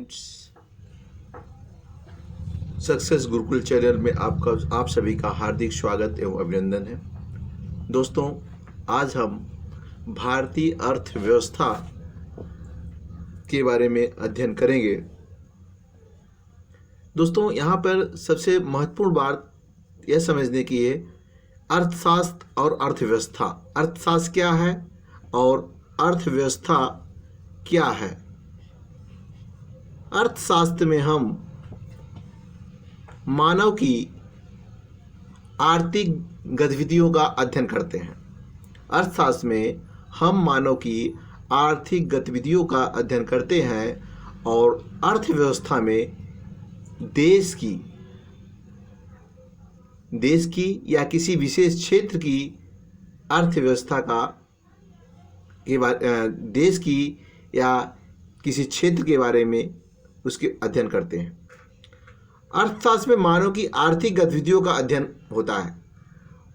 Friends, success Gurukul channel में आप सभी का हार्दिक स्वागत एवं अभिनंदन है। दोस्तों, आज हम भारतीय अर्थव्यवस्था के बारे में अध्ययन करेंगे। दोस्तों, यहाँ पर सबसे महत्वपूर्ण बात यह समझने की है अर्थशास्त्र और अर्थव्यवस्था। अर्थशास्त्र क्या है और अर्थव्यवस्था क्या है। अर्थशास्त्र में हम मानव की आर्थिक गतिविधियों का अध्ययन करते हैं। अर्थशास्त्र में हम मानव की आर्थिक गतिविधियों का अध्ययन करते हैं और अर्थव्यवस्था में देश की या किसी विशेष क्षेत्र की अर्थव्यवस्था देश की या किसी क्षेत्र के बारे में उसके अध्ययन करते हैं। अर्थशास्त्र में मानव की आर्थिक गतिविधियों का अध्ययन होता है।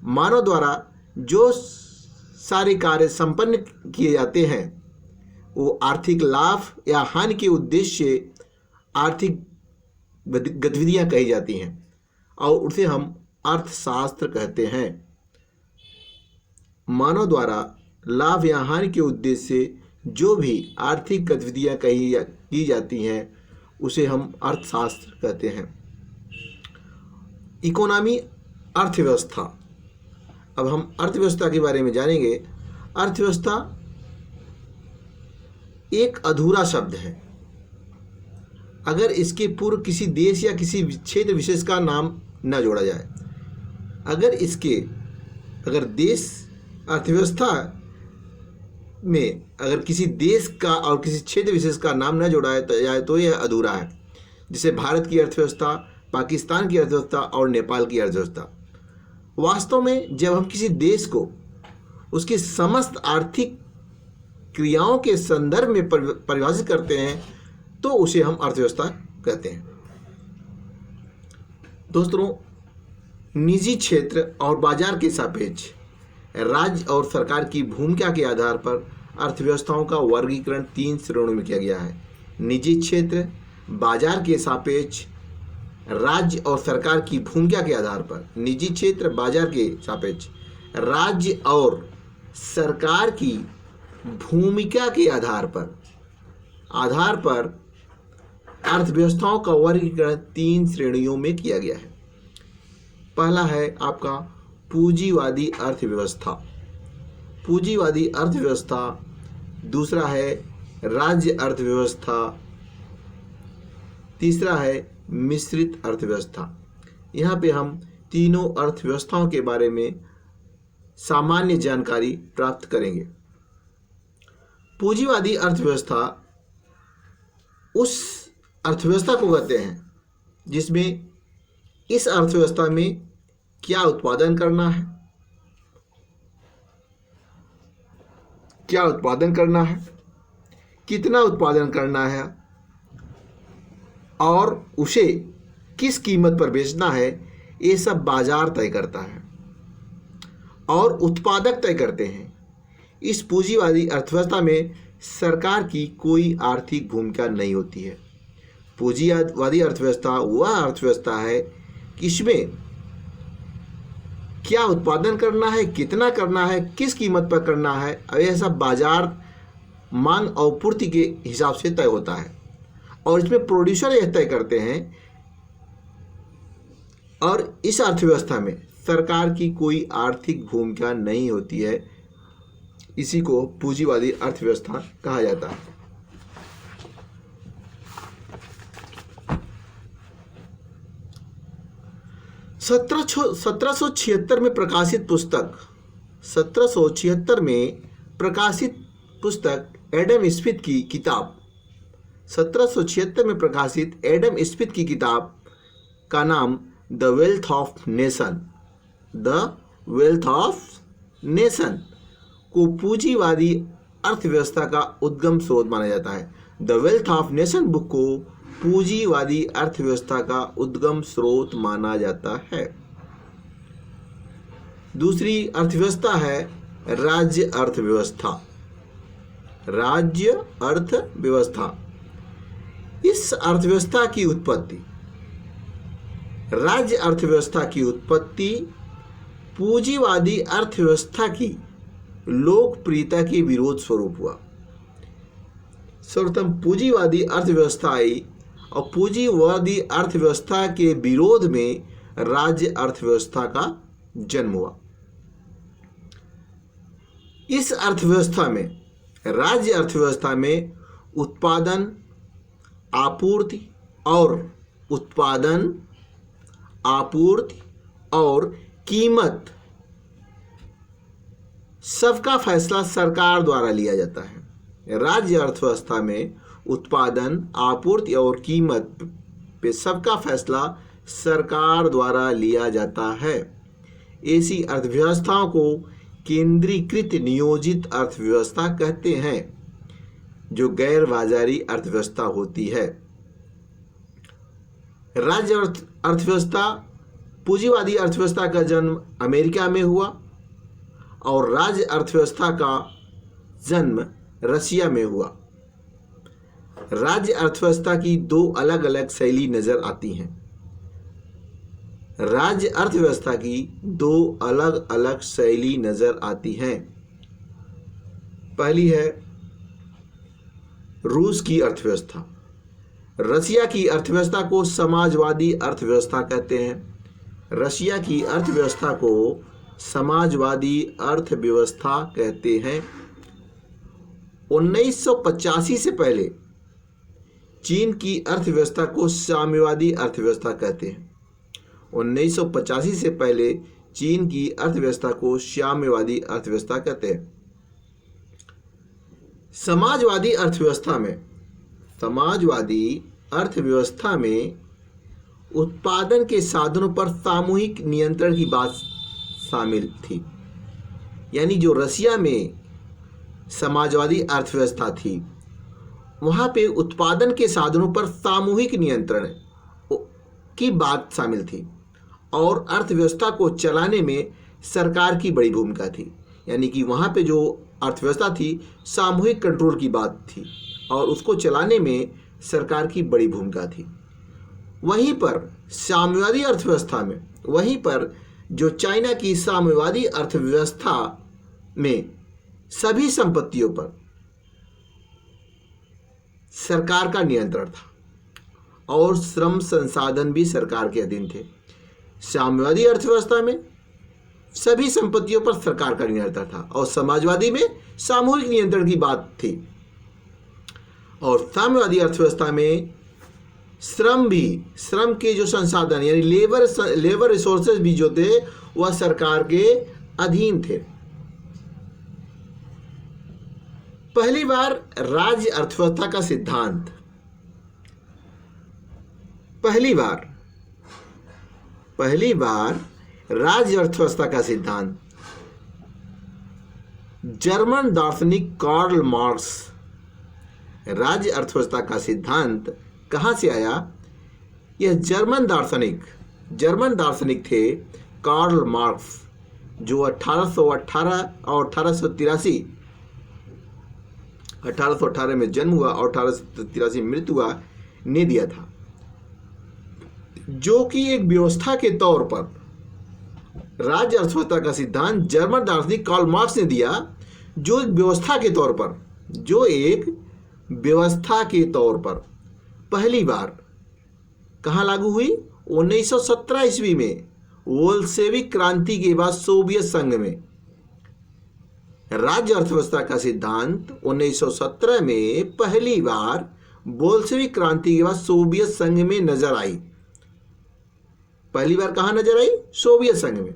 मानव द्वारा जो सारे कार्य संपन्न किए जाते हैं वो आर्थिक लाभ या हानि के उद्देश्य से आर्थिक गतिविधियां कही जाती हैं और उसे हम अर्थशास्त्र कहते हैं। मानव द्वारा लाभ या हानि के उद्देश्य से जो भी आर्थिक गतिविधियां की जाती हैं उसे हम अर्थशास्त्र कहते हैं। इकोनॉमी, अर्थव्यवस्था। अब हम अर्थव्यवस्था के बारे में जानेंगे। अर्थव्यवस्था एक अधूरा शब्द है। अगर इसके पूर्व किसी देश या किसी क्षेत्र विशेष का नाम न जोड़ा जाए, अगर देश अर्थव्यवस्था में अगर किसी देश का और किसी क्षेत्र विशेष का नाम न जोड़ा जाए तो यह अधूरा है। जैसे भारत की अर्थव्यवस्था, पाकिस्तान की अर्थव्यवस्था और नेपाल की अर्थव्यवस्था। वास्तव में जब हम किसी देश को उसकी समस्त आर्थिक क्रियाओं के संदर्भ में परिभाषित करते हैं तो उसे हम अर्थव्यवस्था कहते हैं। दोस्तों, निजी क्षेत्र और बाजार के सापेक्ष राज्य और सरकार की भूमिका के आधार पर अर्थव्यवस्थाओं का वर्गीकरण 3 श्रेणियों में किया गया है। निजी क्षेत्र, बाजार के सापेक्ष राज्य और सरकार की भूमिका के आधार पर। निजी क्षेत्र, बाजार के सापेक्ष राज्य और सरकार की भूमिका के आधार पर अर्थव्यवस्थाओं का वर्गीकरण 3 श्रेणियों में किया गया है। पहला है आपका पूंजीवादी अर्थव्यवस्था। पूंजीवादी अर्थव्यवस्था। दूसरा है राज्य अर्थव्यवस्था। तीसरा है मिश्रित अर्थव्यवस्था। यहाँ पे हम तीनों अर्थव्यवस्थाओं के बारे में सामान्य जानकारी प्राप्त करेंगे। पूंजीवादी अर्थव्यवस्था उस अर्थव्यवस्था को कहते हैं जिसमें इस अर्थव्यवस्था में क्या उत्पादन करना है, कितना उत्पादन करना है और उसे किस कीमत पर बेचना है, ये सब बाजार तय करता है और उत्पादक तय करते हैं। इस पूंजीवादी अर्थव्यवस्था में सरकार की कोई आर्थिक भूमिका नहीं होती है। पूंजीवादी अर्थव्यवस्था वह अर्थव्यवस्था है कि इसमें क्या उत्पादन करना है, कितना करना है, किस कीमत पर करना है, यह सब बाजार मांग और पूर्ति के हिसाब से तय होता है और इसमें प्रोड्यूसर यह तय करते हैं। और इस अर्थव्यवस्था में सरकार की कोई आर्थिक भूमिका नहीं होती है। इसी को पूंजीवादी अर्थव्यवस्था कहा जाता है। सत्रह सौ छिहत्तर में प्रकाशित पुस्तक एडम स्मिथ की किताब 1776 में प्रकाशित एडम स्मिथ की किताब का नाम द वेल्थ ऑफ नेशन को पूंजीवादी अर्थव्यवस्था का उद्गम स्रोत माना जाता है। The wealth of nation book को पूंजीवादी अर्थव्यवस्था का उद्गम स्रोत माना जाता है। दूसरी अर्थव्यवस्था है राज्य अर्थव्यवस्था। इस अर्थव्यवस्था की उत्पत्ति, राज्य अर्थव्यवस्था की उत्पत्ति पूंजीवादी अर्थव्यवस्था की लोकप्रियता के विरोध स्वरूप हुआ। सर्वप्रथम पूंजीवादी अर्थव्यवस्था आई और पूंजीवादी अर्थव्यवस्था के विरोध में राज्य अर्थव्यवस्था का जन्म हुआ। इस अर्थव्यवस्था में, राज्य अर्थव्यवस्था में उत्पादन, आपूर्ति और कीमत सबका फैसला सरकार द्वारा लिया जाता है। राज्य अर्थव्यवस्था में उत्पादन, आपूर्ति और कीमत पे सबका फैसला सरकार द्वारा लिया जाता है। ऐसी अर्थव्यवस्थाओं को केंद्रीकृत नियोजित अर्थव्यवस्था कहते हैं, जो गैर बाजारी अर्थव्यवस्था होती है। राज्य अर्थव्यवस्था, पूंजीवादी अर्थव्यवस्था का जन्म अमेरिका में हुआ और राज्य अर्थव्यवस्था का जन्म रसिया में हुआ। राज्य अर्थव्यवस्था की दो अलग अलग शैली नजर आती हैं। राज्य अर्थव्यवस्था की दो अलग अलग शैली नजर आती हैं। पहली है रूस की अर्थव्यवस्था। रसिया की अर्थव्यवस्था को समाजवादी अर्थव्यवस्था कहते हैं। रसिया की अर्थव्यवस्था को समाजवादी अर्थव्यवस्था कहते हैं। 1985 से पहले चीन की अर्थव्यवस्था को साम्यवादी अर्थव्यवस्था कहते हैं। 1985 से पहले चीन की अर्थव्यवस्था को साम्यवादी अर्थव्यवस्था कहते हैं। समाजवादी अर्थव्यवस्था में उत्पादन के साधनों पर सामूहिक नियंत्रण की बात शामिल थी। यानी जो रसिया में समाजवादी अर्थव्यवस्था थी, वहाँ पे उत्पादन के साधनों पर सामूहिक नियंत्रण की बात शामिल थी और अर्थव्यवस्था को चलाने में सरकार की बड़ी भूमिका थी। यानी कि वहाँ पे जो अर्थव्यवस्था थी, सामूहिक कंट्रोल की बात थी और उसको चलाने में सरकार की बड़ी भूमिका थी। वहीं पर साम्यवादी अर्थव्यवस्था में, वहीं पर जो चाइना की साम्यवादी अर्थव्यवस्था में सभी संपत्तियों पर सरकार का नियंत्रण था और श्रम संसाधन भी सरकार के अधीन थे। साम्यवादी अर्थव्यवस्था में सभी संपत्तियों पर सरकार का नियंत्रण था और समाजवादी में सामूहिक नियंत्रण की बात थी। और साम्यवादी अर्थव्यवस्था में श्रम के जो संसाधन यानी लेबर रिसोर्सेज भी जो थे, वह सरकार के अधीन थे। पहली बार राज्य अर्थव्यवस्था का सिद्धांत, पहली बार राज्य अर्थव्यवस्था का सिद्धांत जर्मन दार्शनिक कार्ल मार्क्स। राज्य अर्थव्यवस्था का सिद्धांत कहाँ से आया? यह जर्मन दार्शनिक थे कार्ल मार्क्स, जो 1818 और 1818 में जन्म हुआ और 1883 में मृत्यु हुआ, ने दिया था। जो कि एक व्यवस्था के तौर पर राज्य अर्थव्यवस्था का सिद्धांत जर्मन दार्शनिक कार्ल मार्क्स ने दिया, जो एक व्यवस्था के तौर पर पहली बार कहाँ लागू हुई? 1917 ईस्वी में बोल्शेविक क्रांति के बाद सोवियत संघ में। राज्य अर्थव्यवस्था का सिद्धांत 1917 में पहली बार बोल्शेविक क्रांति के बाद सोवियत संघ में नजर आई। पहली बार कहाँ नजर आई? सोवियत संघ में।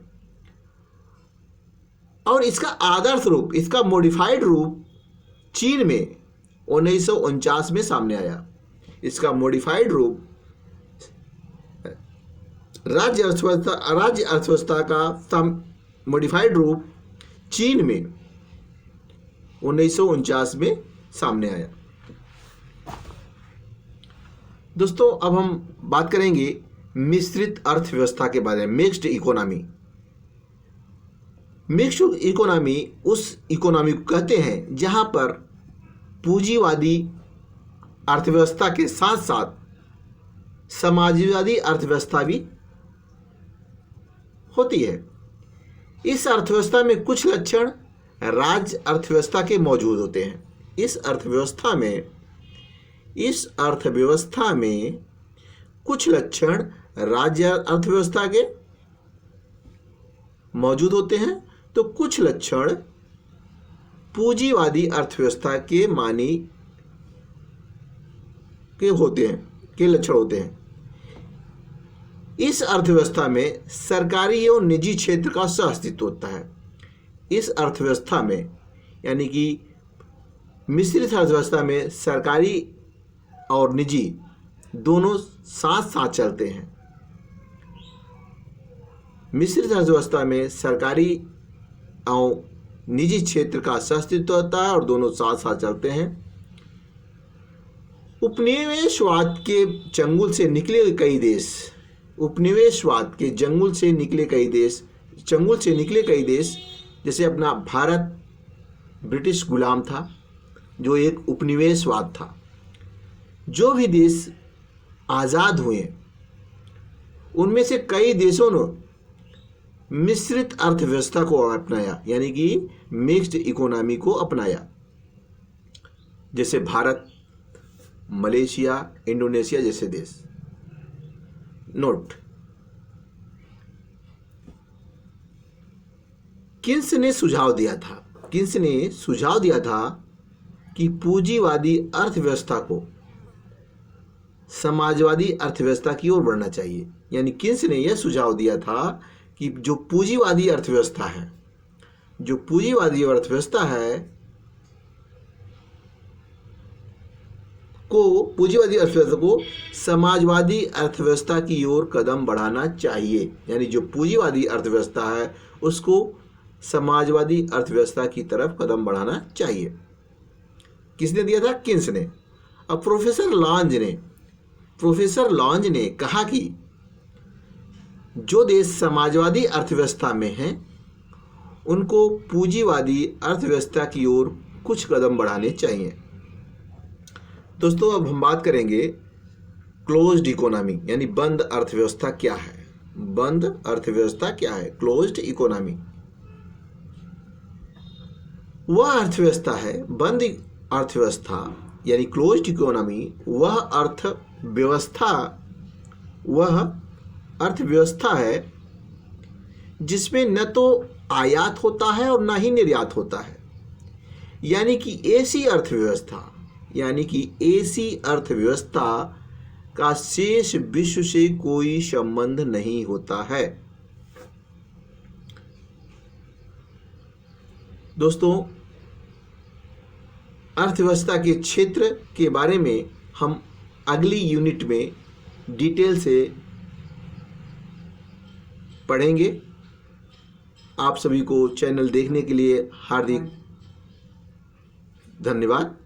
और इसका आदर्श रूप, इसका मॉडिफाइड रूप चीन में 1949 में सामने आया। इसका मॉडिफाइड रूप राज्य अर्थव्यवस्था का मॉडिफाइड रूप चीन में 1949 में सामने आया। दोस्तों, अब हम बात करेंगे मिश्रित अर्थव्यवस्था के बारे में, मिक्स्ड इकोनॉमी। मिक्स्ड इकोनॉमी उस इकोनॉमी को कहते हैं जहां पर पूंजीवादी अर्थव्यवस्था के साथ साथ समाजवादी अर्थव्यवस्था भी होती है। इस अर्थव्यवस्था में कुछ लक्षण राज्य अर्थव्यवस्था के मौजूद होते हैं। इस अर्थव्यवस्था में कुछ लक्षण राज्य अर्थव्यवस्था के मौजूद होते हैं, तो कुछ लक्षण पूंजीवादी अर्थव्यवस्था के लक्षण होते हैं। इस अर्थव्यवस्था में सरकारी एवं निजी क्षेत्र का सह-अस्तित्व होता है। इस अर्थव्यवस्था में यानी कि मिश्रित अर्थव्यवस्था में सरकारी और निजी दोनों साथ साथ चलते हैं। मिश्रित अर्थव्यवस्था में सरकारी और निजी क्षेत्र का सह-अस्तित्व होता है और दोनों साथ साथ चलते हैं। उपनिवेशवाद के चंगुल से निकले कई देश जैसे अपना भारत ब्रिटिश गुलाम था, जो एक उपनिवेशवाद था। जो भी देश आज़ाद हुए उनमें से कई देशों ने मिश्रित अर्थव्यवस्था को अपनाया, यानी कि मिक्स्ड इकोनॉमी को अपनाया, जैसे भारत, मलेशिया, इंडोनेशिया जैसे देश। नोट, किन्स ने सुझाव दिया था कि पूंजीवादी अर्थव्यवस्था को समाजवादी अर्थव्यवस्था की ओर बढ़ना चाहिए। यानी किन्स ने यह सुझाव दिया था कि जो पूंजीवादी अर्थव्यवस्था को समाजवादी अर्थव्यवस्था की ओर कदम बढ़ाना चाहिए। यानी जो पूंजीवादी अर्थव्यवस्था है उसको समाजवादी अर्थव्यवस्था की तरफ कदम बढ़ाना चाहिए। किसने दिया था? किन्स ने। अब प्रोफेसर लॉन्ज ने कहा कि जो देश समाजवादी अर्थव्यवस्था में हैं उनको पूंजीवादी अर्थव्यवस्था की ओर कुछ कदम बढ़ाने चाहिए। दोस्तों, अब हम बात करेंगे क्लोज्ड इकोनॉमी, यानी बंद अर्थव्यवस्था क्या है। क्लोज्ड इकोनॉमी वह अर्थव्यवस्था है, बंद अर्थव्यवस्था यानी क्लोज्ड इकोनॉमी वह अर्थव्यवस्था है जिसमें न तो आयात होता है और न ही निर्यात होता है। यानी कि ऐसी अर्थव्यवस्था का शेष विश्व से कोई संबंध नहीं होता है। दोस्तों, अर्थव्यवस्था के क्षेत्र के बारे में हम अगली यूनिट में डिटेल से पढ़ेंगे। आप सभी को चैनल देखने के लिए हार्दिक धन्यवाद।